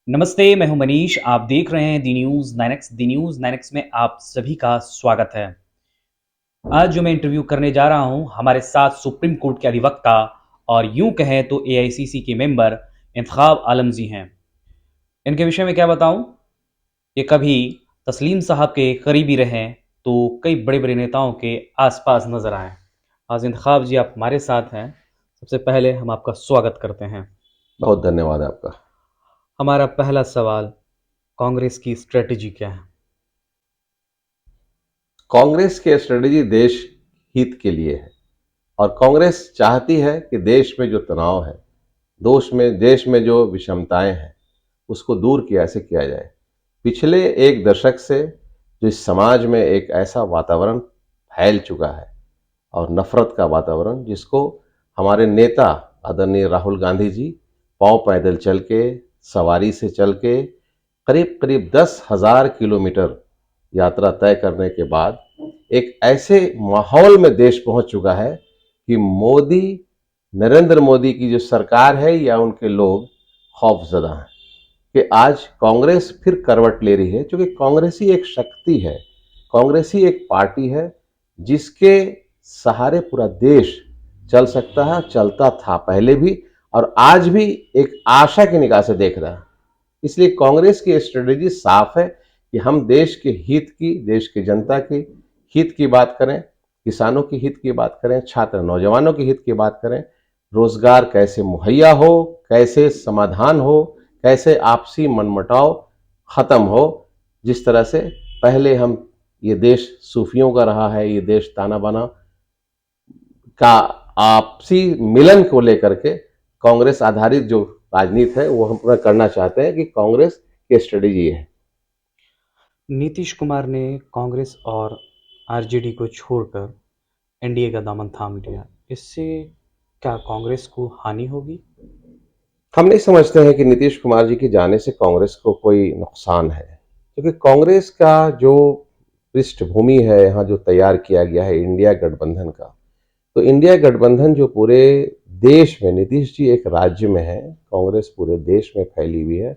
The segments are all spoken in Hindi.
नमस्ते, मैं हूं मनीष। आप देख रहे हैं दी न्यूज़ 9x। दी न्यूज़ 9x में आप सभी का स्वागत है। आज जो मैं इंटरव्यू करने जा रहा हूं, हमारे साथ सुप्रीम कोर्ट के अधिवक्ता और यूं कहें तो एआईसीसी के मेंबर इंतखाब आलम जी हैं। इनके विषय में क्या बताऊं? ये कभी तस्लीम साहब के करीबी रहे तो कई बड़े बड़े नेताओं के आसपास नजर आए। आज इंतखाब जी आप हमारे साथ हैं। सबसे पहले हम आपका स्वागत करते हैं। बहुत धन्यवाद आपका। हमारा पहला सवाल, कांग्रेस की स्ट्रेटजी क्या है? कांग्रेस की स्ट्रेटजी देश हित के लिए है और कांग्रेस चाहती है कि देश में जो तनाव है, देश में जो विषमताएं हैं, उसको दूर कैसे किया जाए। पिछले एक दशक से जो इस समाज में एक ऐसा वातावरण फैल चुका है और नफरत का वातावरण, जिसको हमारे नेता आदरणीय राहुल गांधी जी पांव पैदल चल के, सवारी से चल के करीब करीब 10,000 किलोमीटर यात्रा तय करने के बाद एक ऐसे माहौल में देश पहुंच चुका है कि नरेंद्र मोदी की जो सरकार है या उनके लोग खौफजदा हैं कि आज कांग्रेस फिर करवट ले रही है। क्योंकि कांग्रेस ही एक शक्ति है, कांग्रेस ही एक पार्टी है जिसके सहारे पूरा देश चल सकता है, चलता था पहले भी और आज भी एक आशा की निगाह से देख रहा है। इसलिए कांग्रेस की स्ट्रेटेजी साफ है कि हम देश के हित की, देश की जनता के हित की बात करें, किसानों की हित की बात करें, छात्र नौजवानों की हित की बात करें, रोजगार कैसे मुहैया हो, कैसे समाधान हो, कैसे आपसी मनमुटाव खत्म हो। जिस तरह से पहले हम, ये देश सूफियों का रहा है, ये देश ताना बाना का आपसी मिलन को लेकर के कांग्रेस आधारित जो राजनीति है वो हम पूरा करना चाहते हैं कि कांग्रेस की स्ट्रेटेजी है। नीतीश कुमार ने कांग्रेस और आरजेडी को छोड़कर एनडीए का दामन थाम लिया। इससे क्या कांग्रेस को हानि होगी? हम नहीं समझते हैं कि नीतीश कुमार जी के जाने से कांग्रेस को कोई नुकसान है, क्योंकि कांग्रेस का जो पृष्ठभूमि है यहाँ जो तैयार किया गया है इंडिया गठबंधन का, तो इंडिया गठबंधन जो पूरे देश में, नीतीश जी एक राज्य में है, कांग्रेस पूरे देश में फैली हुई है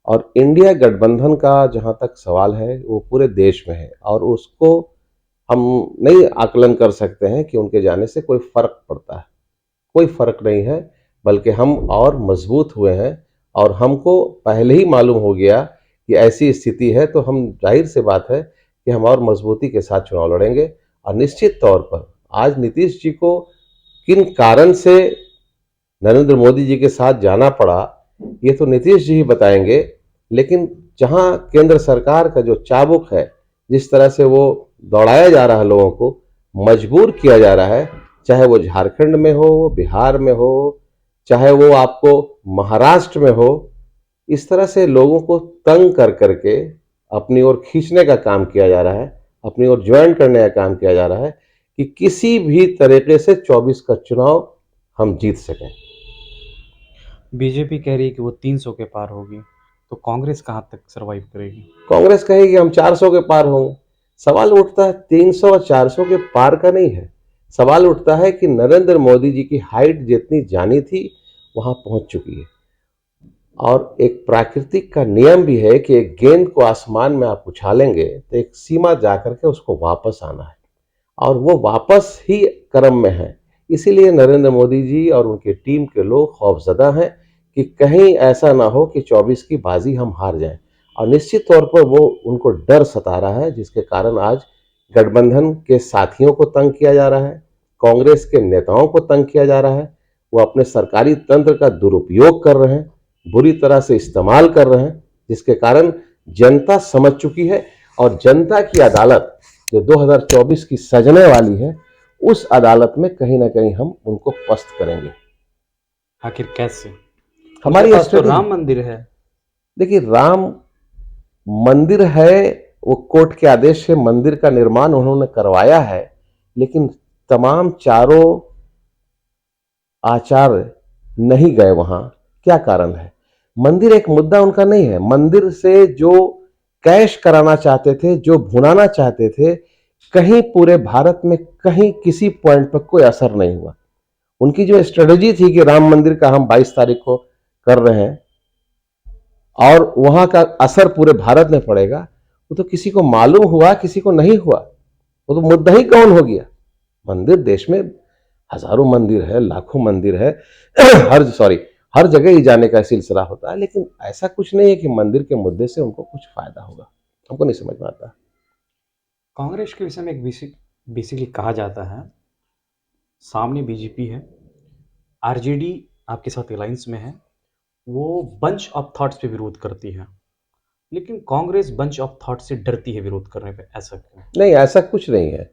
और इंडिया गठबंधन का जहाँ तक सवाल है वो पूरे देश में है और उसको हम नहीं आकलन कर सकते हैं कि उनके जाने से कोई फर्क पड़ता है। कोई फर्क नहीं है, बल्कि हम और मजबूत हुए हैं और हमको पहले ही मालूम हो गया कि ऐसी स्थिति है, तो हम, जाहिर सी बात है कि हम और मजबूती के साथ चुनाव लड़ेंगे। और निश्चित तौर पर आज नीतीश जी को किन कारण से नरेंद्र मोदी जी के साथ जाना पड़ा, ये तो नीतीश जी ही बताएंगे। लेकिन जहां केंद्र सरकार का जो चाबुक है, जिस तरह से वो दौड़ाया जा रहा है, लोगों को मजबूर किया जा रहा है, चाहे वो झारखंड में हो, बिहार में हो, चाहे वो आपको महाराष्ट्र में हो, इस तरह से लोगों को तंग कर करके अपनी ओर खींचने का काम किया जा रहा है, अपनी ओर ज्वाइन करने का काम किया जा रहा है कि किसी भी तरीके से 24 का चुनाव हम जीत सकें। बीजेपी कह रही है कि वो 300 के पार होगी, तो कांग्रेस कहाँ तक सरवाइव करेगी? कांग्रेस कहेगी हम 400 के पार होंगे। सवाल उठता है 300 और 400 के पार का नहीं है, सवाल उठता है कि नरेंद्र मोदी जी की हाइट जितनी जानी थी वहां पहुंच चुकी है और एक प्राकृतिक का नियम भी है कि एक गेंद को आसमान में आप उछालेंगे तो एक सीमा जाकर के उसको वापस आना है और वो वापस ही क्रम में है। इसीलिए नरेंद्र मोदी जी और उनकी टीम के लोग खौफजदा हैं कि कहीं ऐसा ना हो कि 24 की बाजी हम हार जाएं। और निश्चित तौर पर वो, उनको डर सता रहा है, जिसके कारण आज गठबंधन के साथियों को तंग किया जा रहा है, कांग्रेस के नेताओं को तंग किया जा रहा है। वो अपने सरकारी तंत्र का दुरुपयोग कर रहे हैं, बुरी तरह से इस्तेमाल कर रहे हैं, जिसके कारण जनता समझ चुकी है और जनता की अदालत जो 2024 की सजने वाली है, उस अदालत में कहीं ना कहीं हम उनको पस्त करेंगे। आखिर कैसे? उनके हमारी पास तो स्ट्रेटेजी, राम मंदिर है। देखिए, राम मंदिर है, वो कोर्ट के आदेश से मंदिर का निर्माण उन्होंने करवाया है, लेकिन तमाम चारों आचार्य नहीं गए वहां। क्या कारण है? मंदिर एक मुद्दा उनका नहीं है। मंदिर से जो कैश कराना चाहते थे, जो भुनाना चाहते थे, कहीं पूरे भारत में कहीं किसी पॉइंट पर कोई असर नहीं हुआ। उनकी जो स्ट्रेटजी थी कि राम मंदिर का हम 22 तारीख को कर रहे हैं, और वहां का असर पूरे भारत में पड़ेगा, वो तो किसी को मालूम हुआ, किसी को नहीं हुआ, वो तो मुद्दा ही कौन हो गया। मंदिर देश में हजारों मंदिर है, लाखों मंदिर है हर जगह ही जाने का सिलसिला होता है, लेकिन ऐसा कुछ नहीं है कि मंदिर के मुद्दे से उनको कुछ फायदा होगा। हमको नहीं समझ में आता। कांग्रेस के विषय में एक बेसिकली कहा जाता है, सामने बीजेपी है, आरजेडी आपके साथ अलायंस में है, वो बंच ऑफ थॉट्स पे विरोध करती है, लेकिन कांग्रेस बंच ऑफ थॉट से डरती है विरोध करने पे, ऐसा क्यों? नहीं, ऐसा कुछ नहीं है।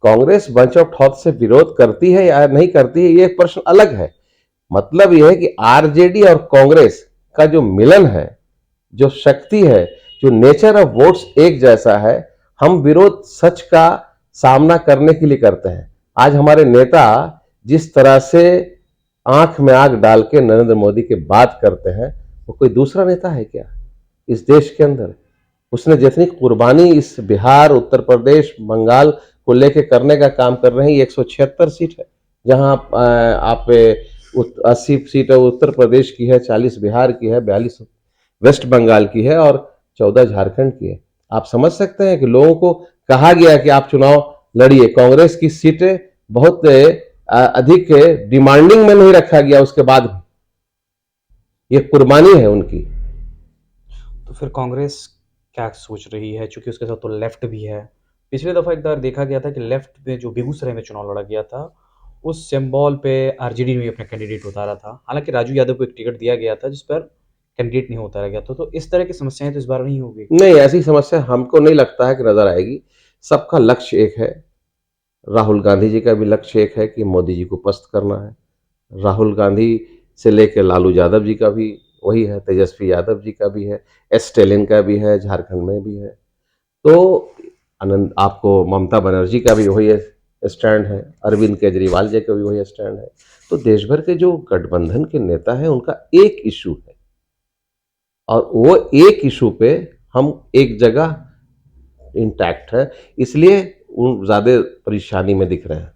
कांग्रेस बंच ऑफ थॉट से विरोध करती है या नहीं करती है, ये एक प्रश्न अलग है। मतलब यह है कि आरजेडी और कांग्रेस का जो मिलन है, जो शक्ति है, जो नेचर ऑफ वोट्स एक जैसा है, हम विरोध सच का सामना करने के लिए करते हैं। आज हमारे नेता जिस तरह से आंख में आंख डाल के नरेंद्र मोदी की बात करते हैं, वो कोई दूसरा नेता है क्या इस देश के अंदर? उसने जितनी कुर्बानी इस बिहार, उत्तर प्रदेश, बंगाल को लेके करने का काम कर रहे हैं, 176 सीट है, जहां आप 80 सीट उत्तर प्रदेश की है, 40 बिहार की है, 42 वेस्ट बंगाल की है और 14 झारखंड की है। आप समझ सकते हैं कि लोगों को कहा गया कि आप चुनाव लड़िए, कांग्रेस की सीटें बहुत अधिक डिमांडिंग में नहीं रखा गया, उसके बाद ये कुर्बानी है उनकी। तो फिर कांग्रेस क्या सोच रही है, चूंकि उसके साथ तो लेफ्ट भी है। पिछले दफा एक बार देखा गया था कि लेफ्ट में जो बेगूसराय में चुनाव लड़ा गया था, उस सिंबल पे आरजेडी ने भी अपना कैंडिडेट उतारा था, हालांकि राजू यादव को एक टिकट दिया गया था जिस पर कैंडिडेट नहीं उतारा गया था। तो इस तरह की समस्याएं तो इस बार नहीं होगी। नहीं, ऐसी समस्या हमको नहीं लगता है कि नजर आएगी। सबका लक्ष्य एक है। राहुल गांधी जी का भी लक्ष्य एक है कि मोदी जी को पस्त करना है। राहुल गांधी से लेकर लालू यादव जी का भी वही है, तेजस्वी यादव जी का भी है, स्टेलिन का भी है, झारखंड में भी है। तो आनंद आपको ममता बनर्जी का भी वही स्टैंड है, अरविंद केजरीवाल जी का भी वही स्टैंड है। तो देश भर के जो गठबंधन के नेता हैं, उनका एक इशू है और वो एक इशू पे हम एक जगह इंटैक्ट है, इसलिए वो ज्यादा परेशानी में दिख रहे हैं।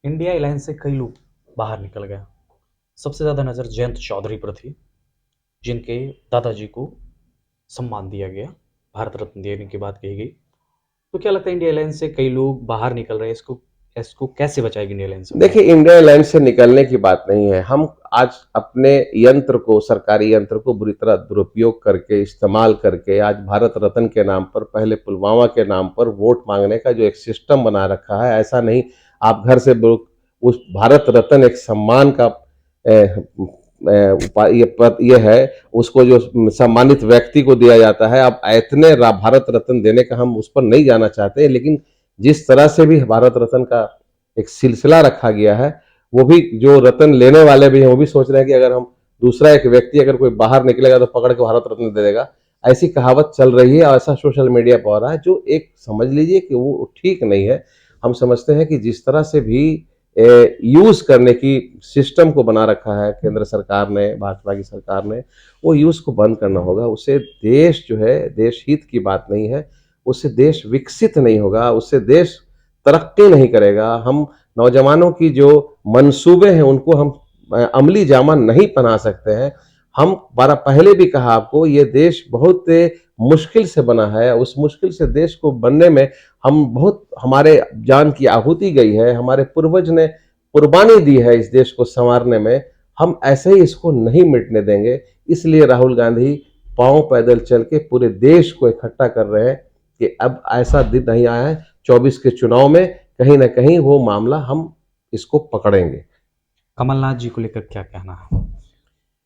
इंडिया अलायंस से कई लोग बाहर निकल गए। सबसे ज़्यादा नज़र जयंत चौधरी पर थी, जिनके दादाजी को सम्मान दिया गया, भारत रत्न देने की बात कही गई। तो क्या लगता है इंडिया अलायंस से कई लोग बाहर निकल रहे हैं, इसको कैसे बचाएगी इंडिया अलायंस? देखिए, इंडिया अलायंस से निकलने की बात नहीं है। हम आज अपने यंत्र को, सरकारी यंत्र को बुरी तरह दुरुपयोग करके, इस्तेमाल करके, आज भारत रत्न के नाम पर, पहले पुलवामा के नाम पर वोट मांगने का जो एक सिस्टम बना रखा है, ऐसा नहीं। आप घर से उस भारत रत्न एक सम्मान का ये है, उसको जो सम्मानित व्यक्ति को दिया जाता है। अब इतने भारत रत्न देने का हम उस पर नहीं जाना चाहते, लेकिन जिस तरह से भी भारत रत्न का एक सिलसिला रखा गया है, वो भी जो रत्न लेने वाले भी हैं, वो भी सोच रहे हैं कि अगर हम दूसरा एक व्यक्ति अगर कोई बाहर निकलेगा तो पकड़ के भारत रत्न दे देगा। ऐसी कहावत चल रही है और ऐसा सोशल मीडिया पर हो रहा है, जो एक समझ लीजिए कि वो ठीक नहीं है। हम समझते हैं कि जिस तरह से भी यूज करने की सिस्टम को बना रखा है केंद्र सरकार ने, भाजपा की सरकार ने, वो यूज को बंद करना होगा। उससे देश जो है, देश हित की बात नहीं है, उससे देश विकसित नहीं होगा, उससे देश तरक्की नहीं करेगा। हम नौजवानों की जो मंसूबे हैं, उनको हम अमली जामा नहीं पहना सकते हैं। हम बारह पहले भी कहा आपको, ये देश बहुत मुश्किल से बना है। उस मुश्किल से देश को बनने में हम बहुत, हमारे जान की आहुति गई है, हमारे पूर्वज ने कुर्बानी दी है इस देश को संवारने में। हम ऐसे ही इसको नहीं मिटने देंगे। इसलिए राहुल गांधी पांव पैदल चल के पूरे देश को इकट्ठा कर रहे हैं कि अब ऐसा दिन नहीं आया है, 24 के चुनाव में कहीं ना कहीं वो मामला हम इसको पकड़ेंगे। कमलनाथ जी को लेकर क्या कहना है?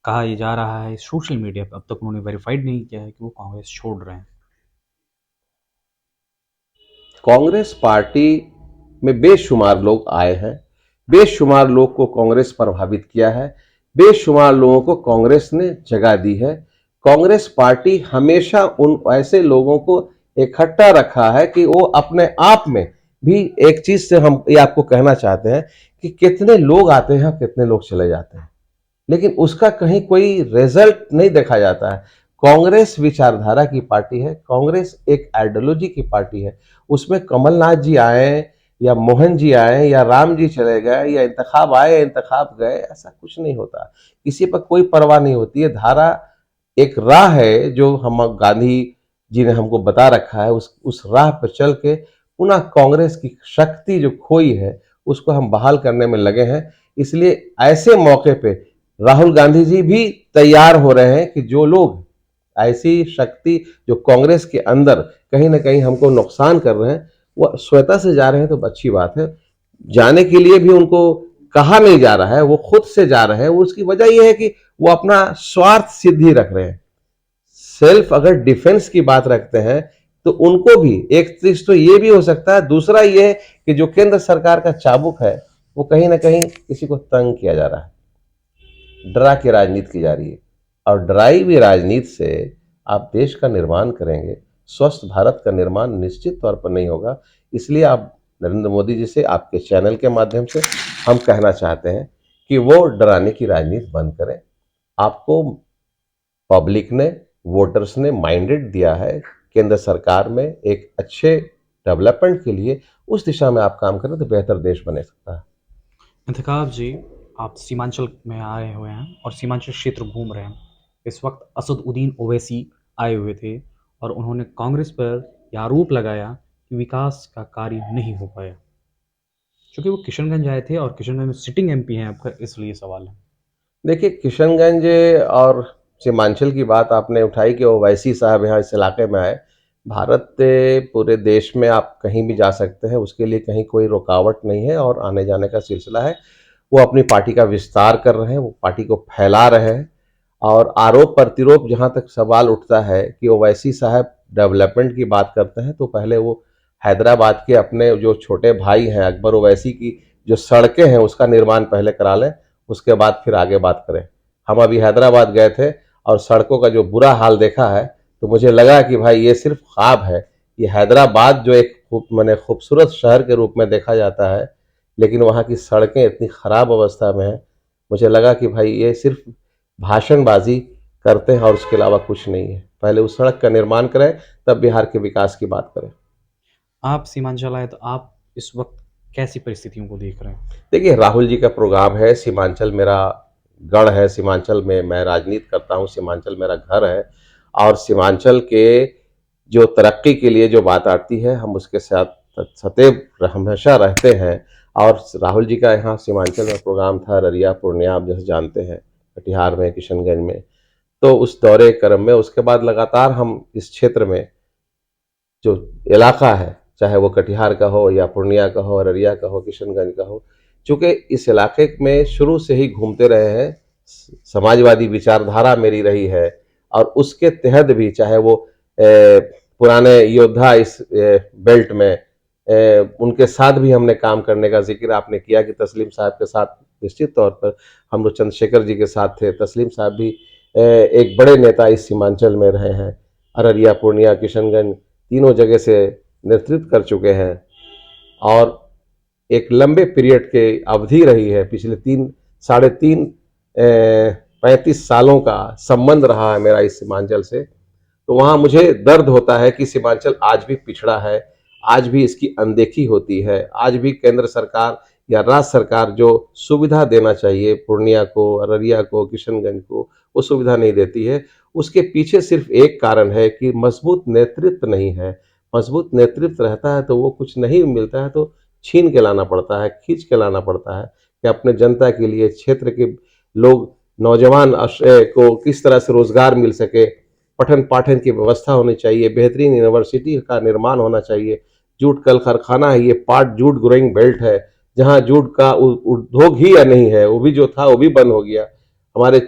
कहा यह जा रहा है सोशल मीडिया पर, अब तक उन्होंने वेरीफाइड नहीं किया है कि वो कांग्रेस छोड़ रहे हैं। कांग्रेस पार्टी में बेशुमार लोग आए हैं, बेशुमार लोग को कांग्रेस प्रभावित किया है, बेशुमार लोगों को कांग्रेस ने जगह दी है। कांग्रेस पार्टी हमेशा उन ऐसे लोगों को इकट्ठा रखा है कि वो अपने आप में भी एक चीज से हम ये आपको कहना चाहते हैं कि कितने लोग आते हैं, कितने लोग चले जाते हैं, लेकिन उसका कहीं कोई रिजल्ट नहीं देखा जाता है। कांग्रेस विचारधारा की पार्टी है, कांग्रेस एक आइडियोलॉजी की पार्टी है। उसमें कमलनाथ जी आए या मोहन जी आए या राम जी चले गए या इंतखाब आए या इंतखाब गए, ऐसा कुछ नहीं होता। किसी पर कोई परवाह नहीं होती है। धारा एक राह है जो हम गांधी जी ने हमको बता रखा है, उस राह पर चल के पुनः कांग्रेस की शक्ति जो खोई है उसको हम बहाल करने में लगे हैं। इसलिए ऐसे मौके पे राहुल गांधी जी भी तैयार हो रहे हैं कि जो लोग ऐसी शक्ति जो कांग्रेस के अंदर कहीं ना कहीं हमको नुकसान कर रहे हैं वो स्वतः से जा रहे हैं, तो अच्छी बात है। जाने के लिए भी उनको कहा नहीं जा रहा है, वो खुद से जा रहे हैं। उसकी वजह यह है कि वो अपना स्वार्थ सिद्धि रख रहे हैं। सेल्फ अगर डिफेंस की बात रखते हैं तो उनको भी एक चीज तो ये भी हो सकता है, दूसरा ये है कि जो केंद्र सरकार का चाबुक है वो कहीं ना कहीं किसी को तंग किया जा रहा है, डरा के राजनीति की जा रही है। और डराई हुई राजनीति से आप देश का निर्माण करेंगे, स्वस्थ भारत का निर्माण निश्चित तौर पर नहीं होगा। इसलिए आप नरेंद्र मोदी जी से आपके चैनल के माध्यम से हम कहना चाहते हैं कि वो डराने की राजनीति बंद करें। आपको पब्लिक ने, वोटर्स ने माइंडेड दिया है केंद्र सरकार में एक अच्छे डेवलपमेंट के लिए, उस दिशा में आप काम करें तो बेहतर देश बने सकता है। इंतखाब जी, आप सीमांचल में आए हुए हैं और सीमांचल क्षेत्र घूम रहे हैं। इस वक्त असदुद्दीन ओवैसी आए हुए थे और उन्होंने कांग्रेस पर यह आरोप लगाया कि विकास का कार्य नहीं हो पाया। क्योंकि वो किशनगंज आए थे और किशनगंज में सिटिंग एमपी हैं आपका, इसलिए सवाल है। देखिए, किशनगंज और सीमांचल की बात आपने उठाई कि ओवैसी साहब यहाँ इस इलाके में आए। भारत के पूरे देश में आप कहीं भी जा सकते हैं, उसके लिए कहीं कोई रुकावट नहीं है और आने जाने का सिलसिला है। वो अपनी पार्टी का विस्तार कर रहे हैं, वो पार्टी को फैला रहे हैं। और आरोप प्रतिरोप जहाँ तक सवाल उठता है कि ओवैसी साहब डेवलपमेंट की बात करते हैं, तो पहले वो हैदराबाद के अपने जो छोटे भाई हैं अकबर ओवैसी की जो सड़कें हैं उसका निर्माण पहले करा लें, उसके बाद फिर आगे बात करें। हम अभी हैदराबाद गए थे और सड़कों का जो बुरा हाल देखा है तो मुझे लगा कि भाई ये सिर्फ ख्वाब है। ये हैदराबाद जो एक मैंने खूबसूरत शहर के रूप में देखा जाता है, लेकिन वहाँ की सड़कें इतनी ख़राब अवस्था में हैं, मुझे लगा कि भाई ये सिर्फ भाषणबाजी करते हैं और उसके अलावा कुछ नहीं है। पहले उस सड़क का निर्माण करें, तब बिहार के विकास की बात करें। आप सीमांचल आए तो आप इस वक्त कैसी परिस्थितियों को देख रहे हैं? देखिए, राहुल जी का प्रोग्राम है, सीमांचल मेरा गढ़ है, सीमांचल में मैं राजनीति करता हूँ, सीमांचल मेरा घर है। और सीमांचल के जो तरक्की के लिए जो बात आती है हम उसके साथ सदैव हमेशा रहते हैं। और राहुल जी का यहाँ सीमांचल में प्रोग्राम था, ररिया पूर्णिया आप जैसे जानते हैं, कटिहार में, किशनगंज में। तो उस दौरे क्रम में उसके बाद लगातार हम इस क्षेत्र में जो इलाका है, चाहे वो कटिहार का हो या पूर्णिया का हो, अररिया का हो, किशनगंज का हो, चूँकि इस इलाके में शुरू से ही घूमते रहे हैं, समाजवादी विचारधारा मेरी रही है। और उसके तहत भी चाहे वो पुराने योद्धा इस बेल्ट में, उनके साथ भी हमने काम करने का जिक्र आपने किया कि तस्लीम साहब के साथ निश्चित तौर पर हम लोग चंद्रशेखर जी के साथ थे। तस्लीम साहब भी एक बड़े नेता इस सीमांचल में रहे हैं, अररिया, पूर्णिया, किशनगंज तीनों जगह से नेतृत्व कर चुके हैं। और एक लंबे पीरियड के अवधि रही है, पिछले 35 सालों का संबंध रहा है मेरा इस सीमांचल से। तो वहाँ मुझे दर्द होता है कि सीमांचल आज भी पिछड़ा है, आज भी इसकी अनदेखी होती है, आज भी केंद्र सरकार या राज्य सरकार जो सुविधा देना चाहिए पूर्णिया को, अररिया को, किशनगंज को, वो सुविधा नहीं देती है। उसके पीछे सिर्फ एक कारण है कि मजबूत नेतृत्व नहीं है। मजबूत नेतृत्व रहता है तो वो कुछ नहीं मिलता है तो छीन के लाना पड़ता है, खींच के लाना पड़ता है कि अपने जनता के लिए, क्षेत्र के लोग, नौजवान को किस तरह से रोजगार मिल सके, पठन पाठन की व्यवस्था होनी चाहिए, बेहतरीन यूनिवर्सिटी का निर्माण होना चाहिए। जूट कल कारखाना है, ये पार्ट जूट ग्रोइंग बेल्ट है, जहाँ जूट का उद्योग ही या नहीं है, वो भी जो था वो भी बंद हो गया। हमारे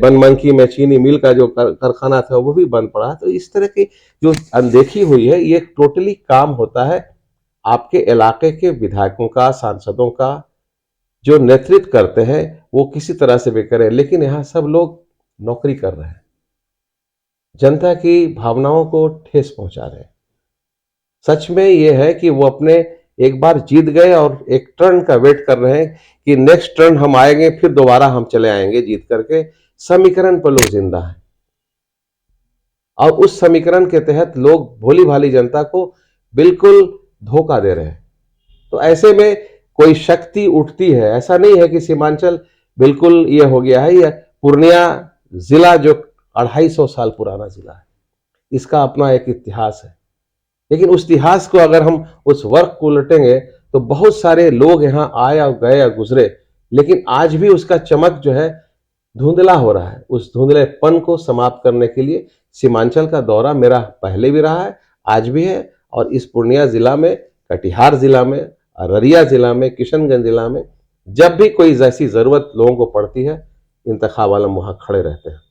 बनमनखी में चीनी मिल का जो कारखाना था वो भी बंद पड़ा। तो इस तरह की जो अनदेखी हुई है, ये टोटली काम होता है आपके इलाके के विधायकों का, सांसदों का, जो नेतृत्व करते हैं वो किसी तरह से भी करें। लेकिन यहाँ सब लोग नौकरी कर रहे हैं, जनता की भावनाओं को ठेस पहुंचा रहे हैं। सच में ये है कि वो अपने एक बार जीत गए और एक टर्न का वेट कर रहे हैं कि नेक्स्ट टर्न हम आएंगे, फिर दोबारा हम चले आएंगे जीत करके। समीकरण पर लोग जिंदा है और उस समीकरण के तहत लोग भोली भाली जनता को बिल्कुल धोखा दे रहे हैं। तो ऐसे में कोई शक्ति उठती है, ऐसा नहीं है कि सीमांचल बिल्कुल ये हो गया है। या पूर्णिया जिला जो 250 साल पुराना जिला है, इसका अपना एक इतिहास है। लेकिन उस इतिहास को अगर हम उस वर्क को उलटेंगे तो बहुत सारे लोग यहाँ आए और गए या गुजरे, लेकिन आज भी उसका चमक जो है धुंधला हो रहा है। उस धुंधलेपन को समाप्त करने के लिए सीमांचल का दौरा मेरा पहले भी रहा है, आज भी है, और इस पूर्णिया जिला में, कटिहार जिला में, अररिया जिला में, किशनगंज जिला में जब भी कोई ऐसी जरूरत लोगों को पड़ती है, इंतखाब आलम वहां खड़े रहते हैं।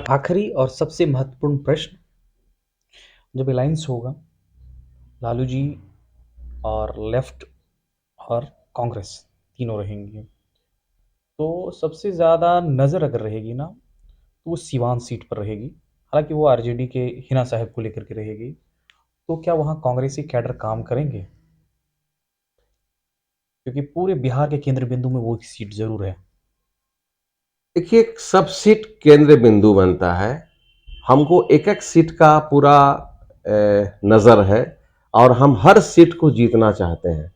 आखिरी और सबसे महत्वपूर्ण प्रश्न, जब अलायंस होगा लालू जी और लेफ्ट और कांग्रेस तीनों रहेंगे, तो सबसे ज़्यादा नज़र अगर रहेगी ना तो वो सीवान सीट पर रहेगी। हालांकि वो आरजेडी के हिना साहब को लेकर के रहेगी, तो क्या वहाँ कांग्रेसी कैडर काम करेंगे? क्योंकि पूरे बिहार के केंद्र बिंदु में वो सीट जरूर है। देखिए, सब सीट केंद्र बिंदु बनता है, हमको एक एक सीट का पूरा नज़र है और हम हर सीट को जीतना चाहते हैं।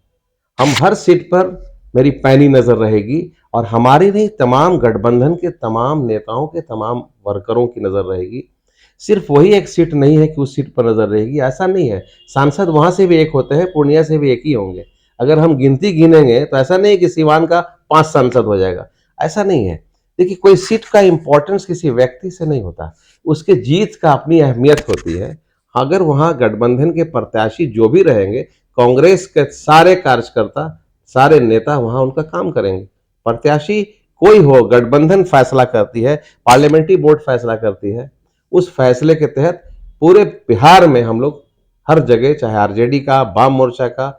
हम हर सीट पर मेरी पैनी नज़र रहेगी और हमारी नहीं, तमाम गठबंधन के तमाम नेताओं के तमाम वर्करों की नज़र रहेगी। सिर्फ वही एक सीट नहीं है कि उस सीट पर नज़र रहेगी, ऐसा नहीं है। सांसद वहां से भी एक होते हैं, पूर्णिया से भी एक ही होंगे। अगर हम गिनती गिनेंगे तो ऐसा नहीं है कि सीवान का 5 सांसद हो जाएगा, ऐसा नहीं है। देखिए, कोई सीट का इंपॉर्टेंस किसी व्यक्ति से नहीं होता, उसके जीत का अपनी अहमियत होती है। अगर वहां गठबंधन के प्रत्याशी जो भी रहेंगे, कांग्रेस के सारे कार्यकर्ता, सारे नेता वहां उनका काम करेंगे। प्रत्याशी कोई हो, गठबंधन फैसला करती है, पार्लियामेंट्री बोर्ड फैसला करती है। उस फैसले के तहत पूरे बिहार में हम लोग हर जगह, चाहे आरजेडी का, वाम मोर्चा का,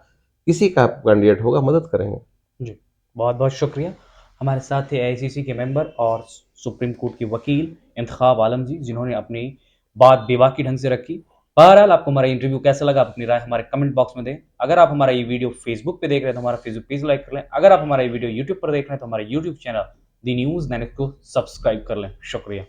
किसी का कैंडिडेट होगा, मदद करेंगे। जी, बहुत बहुत शुक्रिया। हमारे साथ थे एआईसीसी के मेंबर और सुप्रीम कोर्ट के वकील इंतखाब आलम जी, जिन्होंने अपनी बात बेबाकी ढंग से रखी। बहरहाल, आपको हमारा इंटरव्यू कैसा लगा, अपनी राय हमारे कमेंट बॉक्स में दें। अगर आप हमारा ये वीडियो फेसबुक पे देख रहे हैं तो हमारा फेसबुक पेज लाइक कर लें। अगर आप हमारा ये वीडियो यूट्यूब पर देख रहे हैं तो हमारा यूट्यूब चैनल दी न्यूज़ 9 को सब्सक्राइब कर लें। शुक्रिया।